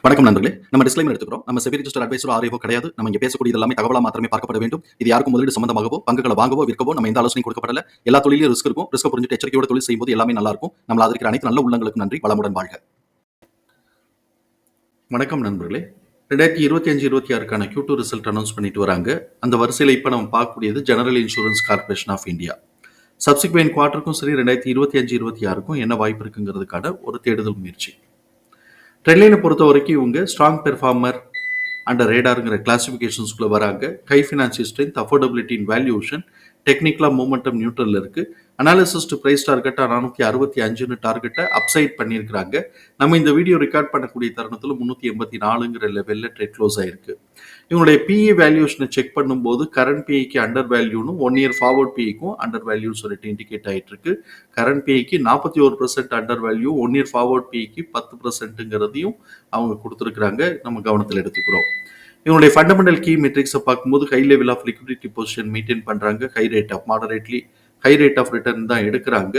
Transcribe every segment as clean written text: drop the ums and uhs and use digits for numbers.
வணக்கம் நண்பர்களே. நம்ம டிஸ்க்ளைமர் எடுத்துக்கிறோம். நம்ம செபி ரிஜிஸ்டர் அட்வைசரோ ஆர்ஐஓ கிடையாது. நம்ம இங்க பேசக்கூடியது எல்லாமே தகவலா மாத்திரமே பார்க்கப்பட வேண்டும். இது யாருக்கும் முதலீடு சம்பந்தமாகவோ, பங்குகளை வாங்கவோ, விற்கவோ நம்ம எந்த ஆலோசனையும் கொடுக்கப்படல. எல்லா தொழிலும் ரிஸ்க் இருக்கும். ரிஸ்க் புரிஞ்சுட்டு எச்சரிக்கையோட தொழில் செய்யும்போது எல்லாமே நல்லா இருக்கும். நம்மள ஆதரிக்கிற அனைத்து நல்ல உள்ளங்களுக்கும் நன்றி. வளமுடன் வாழ்க. வணக்கம் நண்பர்களே. 2025-26க்கான Q2 ரிசல்ட் அனௌன்ஸ் பண்ணிட்டு வராங்க. அந்த வரிசையில இப்ப நம்ம பார்க்கக்கூடியது general insurance corporation of India. Subsequent குவார்ட்டருக்கும் சரி 2025-26க்கும் என்ன வாய்ப்பு இருக்குங்கிறதுக்கான ஒரு தேடுதல் முயற்சி. ட்ரெண்ட்லைனை பொறுத்த வரைக்கும் இவங்க ஸ்ட்ராங் பெர்ஃபார்மர் அண்டர் ரேடாருங்கிற கிளாசிஃபிகேஷன்ஸ்குள்ளே வராங்க. High financial strength, affordability in valuation, டெக்னிக்கலாக மூமெண்டம் நியூட்ரல் இருக்கு. அனாலிசிஸ்ட் பிரைஸ் டார்கெட்டாக 455 டார்கெட்டை அப்சைட் பண்ணியிருக்கிறாங்க. நம்ம இந்த வீடியோ ரெக்கார்ட் பண்ணக்கூடிய தருணத்தில் 384ங்கிற லெவலில் ட்ரேட் க்ளோஸ் ஆயிருக்கு. இவங்களுடைய பிஇ வேல்யூஷனை செக் பண்ணும்போது கரண்ட் பிஇக்கு அண்டர் வேல்யூன்னு 1 இயர் ஃபார்வர்ட் பிஇக்கும் அண்டர் வேல்யூன்னு சொல்லிட்டு இண்டிகேட் ஆகிட்டு இருக்கு. கரண்ட் பிஇக்கு 41% அண்டர் வேல்யூ, 1 இயர் ஃபார்வர்ட் பிஇக்கு 10%ங்கிறதையும் அவங்க கொடுத்துருக்குறாங்க. நம்ம கவனத்தில் எடுத்துக்கிறோம். இவங்களுடைய ஃபண்டமெண்டல் கீ மெட்ரிக்ஸை பார்க்கும்போது high level of liquidity position maintain பண்ணுறாங்க. ஹை ரேட் ஆஃப் ரிட்டர்ன் தான் எடுக்கிறாங்க.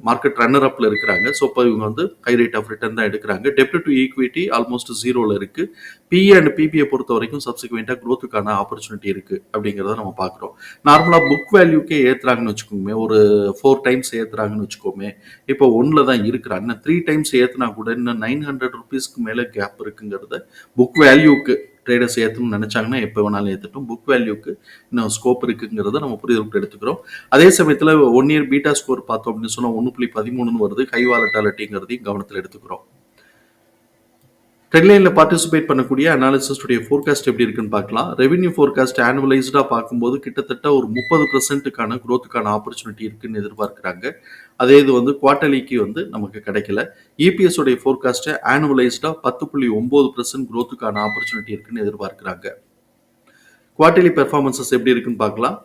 மார்க்கெட் ரன்னர் அப்ல இருக்கிறாங்க. ஸோ இப்போ இவங்க வந்து ஹை ரேட் ஆஃப் ரிட்டர்ன் தான் எடுக்கிறாங்க. டெப்ட் டு ஈக்விட்டி ஆல்மோஸ்ட் 0ல இருக்கு. பிஇ அண்ட் பிபிஐ பொறுத்த வரைக்கும் சப்சிக்வெண்டா க்ரோத்துக்கான ஆப்பர்ச்சுனிட்டி இருக்கு அப்படிங்கிறத நம்ம பார்க்குறோம். நார்மலா புக் வேல்யூக்கே ஏத்துறாங்கன்னு வச்சுக்கோமே, ஒரு 4 டைம்ஸ் ஏத்துறாங்கன்னு வச்சுக்கோமே, இப்போ 1ல தான் இருக்கிறாங்க. இன்னும் 3 டைம்ஸ் ஏத்துனா கூட இன்னும் 900 ருபீஸ்க்கு மேல கேப் இருக்குங்கிறத புக் வேல்யூக்கு ட்ரேடர்ஸ் ஏற்றணும்னு நினைச்சாங்கன்னா எப்போ வேணாலும் ஏற்றட்டும். புக் வேல்யூக்கு இன்னும் ஸ்கோப் இருக்குங்கிறத நம்ம புரிதலுக்கு எடுத்துக்கிறோம். அதே சமயத்தில் 1 இயர் பீட்டா ஸ்கோர் பார்த்தோம் அப்படின்னு சொன்னால் 1.13 வருது. ஹை வாலட்டாலிட்டிங்கிறதையும் கவனத்தில் எடுத்துக்கிறோம். ட்ரெண்ட்லைனில் பார்ட்டிசிபேட் பண்ணக்கூடிய அனாலிசிஸ்டுடைய ஃபோர்காஸ்ட் எப்படி இருக்குன்னு பார்க்கலாம். ரெவென்யூ ஃபோர்காஸ்ட் ஆனுவலைஸ்டாக பார்க்கும்போது கிட்டத்தட்ட ஒரு 30%க்கான க்ரோத்துக்கான ஆப்பர்ச்சுனிட்டி இருக்குன்னு எதிர்பார்க்குறாங்க. அதே இது வந்து குவார்டர்லிக்கு வந்து நமக்கு கிடைக்கல. இபிஎஸ் உடைய ஃபோர்காஸ்ட் ஆனுவலைஸ்டாக 10.9% க்ரோத்துக்கான ஆப்பர்ச்சுனிட்டி இருக்குன்னு எதிர்பார்க்குறாங்க. குவார்டர்லி பெர்ஃபார்மன்சஸ் எப்படி இருக்குன்னு பார்க்கலாம்.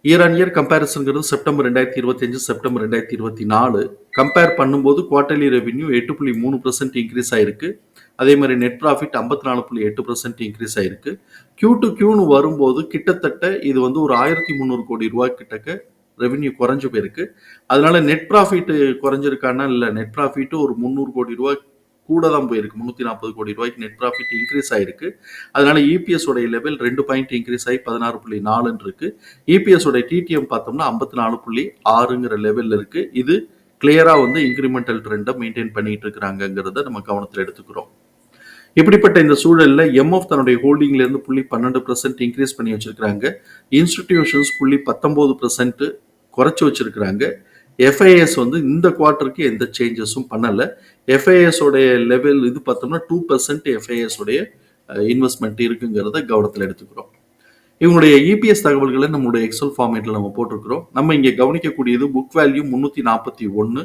இயர் ஆன் இயர் கம்பேரிசன்கிறது செப்டம்பர் 2025 செப்டம்பர் 2024 கம்பேர் பண்ணும்போது குவார்டர்லி ரெவென்யூ 8.3% இன்க்ரீஸ் ஆயிருக்கு. அதே மாதிரி நெட் ப்ராஃபிட் 54.8% இன்க்ரீஸ் ஆயிருக்கு. Q2Qன்னு வரும்போது கிட்டத்தட்ட இது வந்து ஒரு 1300 கோடி ரூபாய் கிட்டக்க ரெவென்யூ குறைஞ்சு போயிருக்கு. அதனால நெட் ப்ராஃபிட் குறைஞ்சிருக்கானா இல்லை, நெட் ப்ராஃபிட் ஒரு 300 கோடி ரூபாய் கூட தான் போயிருக்கு. 340 கோடி ரூபாய்க்கு நெட் ப்ராஃபிட் இன்க்ரீஸ் ஆயிருக்கு. அதனால இபிஎஸ் உடைய லெவல் 2 பாயிண்ட் இன்க்ரீஸ் ஆகி 16.4 இருக்கு. இபிஎஸ் உடைய டிடிஎம் பார்த்தோம்னா 54.6ங்கிற லெவல்ல இருக்கு. இது கிளியரா வந்து இன்கிரிமெண்டல் ட்ரெண்டை மெயின்டைன் பண்ணிட்டு இருக்கிறாங்கிறத நம்ம கவனத்தில் எடுத்துக்கிறோம். இப்படிப்பட்ட இந்த சூழலில் எம்எஃப் தன்னுடைய ஹோல்டிங்ல இருந்து 0.12% இன்க்ரீஸ் பண்ணி வச்சிருக்காங்க. இன்ஸ்டிடியூஷன்ஸ் 0.19% குறைச்சி வச்சிருக்கிறாங்க. எஃப்ஐஎஸ் வந்து இந்த குவார்ட்டருக்கு எந்த சேஞ்சஸும் பண்ணல. எஃப்ஐஎஸ் உடைய லெவல் இது பார்த்தோம்னா 2% எஃப்ஐஎஸ் உடைய இன்வெஸ்ட்மெண்ட் இருக்குங்கிறத கவனத்தில் எடுத்துக்கிறோம். இவங்களுடைய இபிஎஸ் தகவல்களை நம்மளுடைய எக்ஸல் ஃபார்மேட்ல நம்ம போட்டிருக்கிறோம். நம்ம இங்க கவனிக்கக்கூடியது book value 341,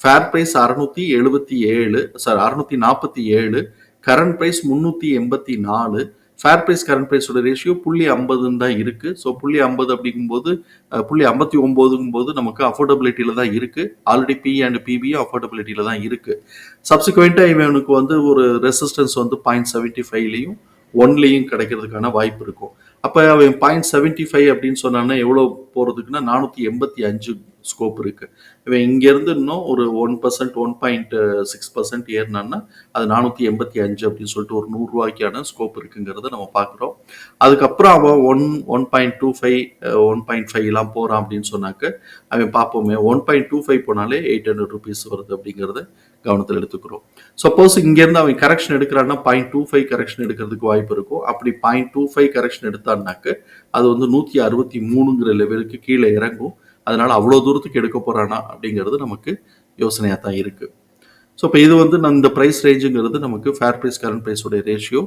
fair price 647, current price 384, fair price current பிரைஸோட ரேஷியோ 0.50 தான் இருக்கு. ஸோ 0.50 அப்படிங்கும்போது 0.59 நமக்கு அஃபோர்டபிலிட்டியில தான் இருக்கு. ஆல்ரெடி பி அண்ட் பிபியும் அஃபோர்டபிலிட்டியில தான் இருக்கு. சப்சிக்வெண்டா இவனுக்கு வந்து ஒரு ரெசிஸ்டன்ஸ் வந்து 0.75லையும் 1லையும் கிடைக்கிறதுக்கான வாய்ப்பு இருக்கும். அப்போ அவன் 0.75 அப்படின்னு சொன்னான்னா எவ்வளோ போகிறதுக்குன்னா 485 ஸ்கோப் இருக்கு. இவன் இங்கேருந்து இன்னும் ஒரு 1%, 1.6% ஏறினான்னா அது 485 அப்படின்னு சொல்லிட்டு ஒரு 100 ரூபாய்க்கான ஸ்கோப் இருக்குங்கிறத நம்ம பார்க்குறோம். அதுக்கப்புறம் அவன் 1.25, 1.5 போகிறான் அப்படின்னு சொன்னாக்க அவன் பார்ப்போமே 1.25 போனாலே 800 ருபீஸ் வருது அப்படிங்கிறத கவனத்தில் எடுத்துக்கிறோம். சப்போஸ் இங்கேருந்து அவன் கரெக்ஷன் எடுக்கிறான்னா 0.25 கரெக்ஷன் எடுக்கிறதுக்கு வாய்ப்பு இருக்கும். அப்படி 0.25 கரெக்ஷன் எடுத்தான்னாக்க அது வந்து 163ங்கிற லெவலுக்கு கீழே இறங்கும். அதனால அவ்வளோ தூரத்துக்கு எடுக்க போறானா அப்படிங்கிறது நமக்கு யோசனையாக தான் இருக்கு. ஸோ இப்போ இது வந்து இந்த ப்ரைஸ் ரேஞ்சுங்கிறது நமக்கு ஃபேர் ப்ரைஸ் கரண்ட் ப்ரைஸோடைய ரேஷியோ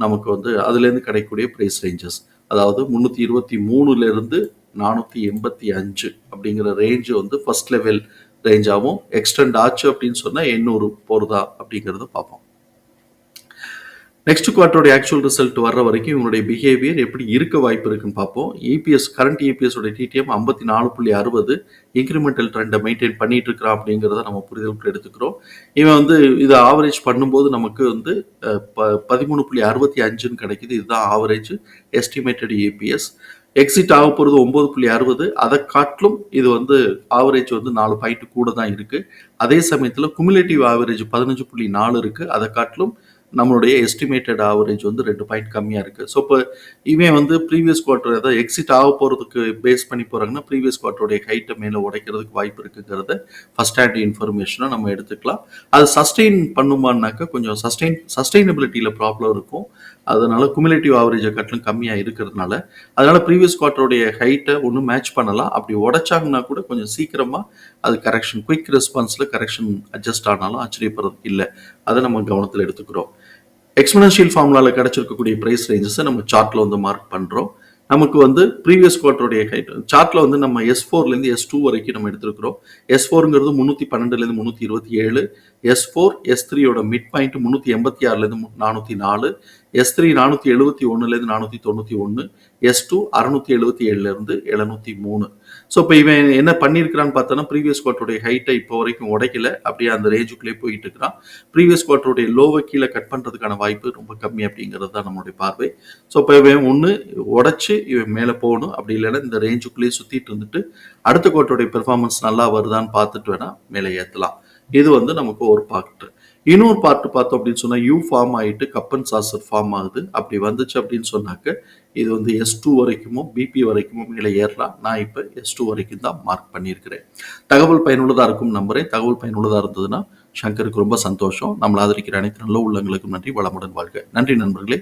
நமக்கு வந்து அதுலேருந்து கிடைக்கக்கூடிய ப்ரைஸ் ரேஞ்சஸ், அதாவது 323லேருந்து 485 அப்படிங்கிற ரேஞ்சு வந்து ஃபர்ஸ்ட் லெவல் ரேஞ்சாகவும் எக்ஸ்டெண்ட் ஆச்சு அப்படின்னு சொன்னால் 800 போகிறதா அப்படிங்கிறத பார்ப்போம். நெக்ஸ்ட் குவார்ட்டருடைய ஆக்சுவல் ரிசல்ட் வர்ற வரைக்கும் இவங்களுடைய பிஹேவியர் எப்படி இருக்க வாய்ப்பு இருக்குன்னு பார்ப்போம். இபிஎஸ் கரண்ட் இபிஎஸ் உடைய டிடிஎம் 54.60 இன்க்ரிமெண்டல் ட்ரெண்டை மெயின்டைன் பண்ணிட்டு இருக்கிறான் அப்படிங்கிறத நம்ம புரிதலுக்கு எடுத்துக்கிறோம். இவன் வந்து இதை ஆவரேஜ் பண்ணும்போது நமக்கு வந்து 13.65 கிடைக்குது. இதுதான் ஆவரேஜ் எஸ்டிமேட்டட் இபிஎஸ். எக்ஸிட் ஆக போகிறது 9.60. அதை காட்டிலும் இது வந்து ஆவரேஜ் வந்து 4 பாயிண்ட் கூட தான் இருக்கு. அதே சமயத்தில் குமுலேட்டிவ் ஆவரேஜ் 15.4 இருக்கு. அதை காட்டிலும் நம்மளுடைய எஸ்டிமேட்டட் ஆவரேஜ் வந்து 2 பாயிண்ட் கம்மியாக இருக்குது. ஸோ இப்போ இவன் வந்து ப்ரீவியஸ் குவார்ட்டர் ஏதாவது எக்ஸிட் ஆக போகிறதுக்கு பேஸ் பண்ணி போகிறாங்கன்னா ப்ரீவியஸ் குவார்ட்டருடைய ஹைட்டை மேலே உடைக்கிறதுக்கு வாய்ப்பு இருக்குங்கிறத ஃபர்ஸ்ட் ஹேண்ட் இன்ஃபர்மேஷனை நம்ம எடுத்துக்கலாம். அது சஸ்டெயின் பண்ணுமானாக்கா கொஞ்சம் சஸ்டெயினபிலிட்டியில் ப்ராப்ளம் இருக்கும். அதனால குமுலேட்டிவ் ஆவரேஜை காட்டிலும் கம்மியாக இருக்கிறதுனால அதனால ப்ரீவியஸ் குவார்ட்டருடைய ஹைட்டை ஒன்று மேட்ச் பண்ணலாம். அப்படி உடைச்சாங்கன்னா கூட கொஞ்சம் சீக்கிரமாக அது கரெக்ஷன் குயிக் ரெஸ்பான்ஸில் கரெக்ஷன் அட்ஜஸ்ட் ஆனாலும் ஆச்சரியப்படுறதுக்கு இல்லை. அதை நம்ம கவனத்தில் எடுத்துக்கிறோம். எக்ஸ்போனென்ஷியல் ஃபார்முலாவில் கிடைச்சிருக்கக்கூடிய ப்ரைஸ் ரேஞ்சஸை நம்ம சார்ட்டில் வந்து மார்க் பண்ணுறோம். நமக்கு வந்து ப்ரீவியஸ் குவார்ட்டருடைய ஹைட் சார்ட்டில் வந்து நம்ம S4லேருந்து S2 வரைக்கும் நம்ம எடுத்துருக்கிறோம். S4ங்கிறது 312லேருந்து 327, S4 S3யோட மிட் பாயிண்ட் 386லேருந்து 404, S3 471லேருந்து 491, S2 677லேருந்து 703. ஸோ இப்போ இவன் என்ன பண்ணியிருக்கிறான்னு பார்த்தோன்னா ப்ரீவியஸ் குவார்ட்டருடைய ஹைட்டை இப்போ வரைக்கும் உடைக்கல, அப்படியே அந்த ரேஞ்சுக்குள்ளேயே போயிட்டு இருக்கிறான். ப்ரீவியஸ் குவார்ட்டருடைய லோவை கீழே கட் பண்ணுறதுக்கான வாய்ப்பு ரொம்ப கம்மி அப்படிங்கிறது தான் நம்மளுடைய பார்வை. ஸோ இப்போ இவன் ஒன்று உடைச்சு இவன் மேலே போகணும், அப்படி இல்லைன்னா இந்த ரேஞ்சுக்குள்ளேயே சுற்றிட்டு இருந்துட்டு அடுத்த குவார்ட்டருடைய பெர்ஃபார்மன்ஸ் நல்லா வருதான்னு பார்த்துட்டு வேணா மேலே ஏற்றலாம். இது வந்து நமக்கு ஒரு பார்ட். இன்னொரு பார்ட் பார்த்தோம் அப்படின்னு சொன்னால் யூ ஃபார்ம் ஆகிட்டு கப் அண்ட் சாசர் ஃபார்ம் ஆகுது. அப்படி வந்துச்சு அப்படின்னு சொன்னாக்க இது வந்து S2 வரைக்குமோ பிபி வரைக்குமோ மேலே ஏறலாம். நான் இப்போ S2 வரைக்கும் தான் மார்க் பண்ணியிருக்கிறேன். தகவல் பயனுள்ளதாக இருக்கும் நம்புறேன். தகவல் பயனுள்ளதாக இருந்ததுன்னா சங்கருக்கு ரொம்ப சந்தோஷம். நம்மளை ஆதரிக்கிற அனைத்து நல்ல உள்ளங்களுக்கும் நன்றி. வளமுடன் வாழ்க. நன்றி நண்பர்களே.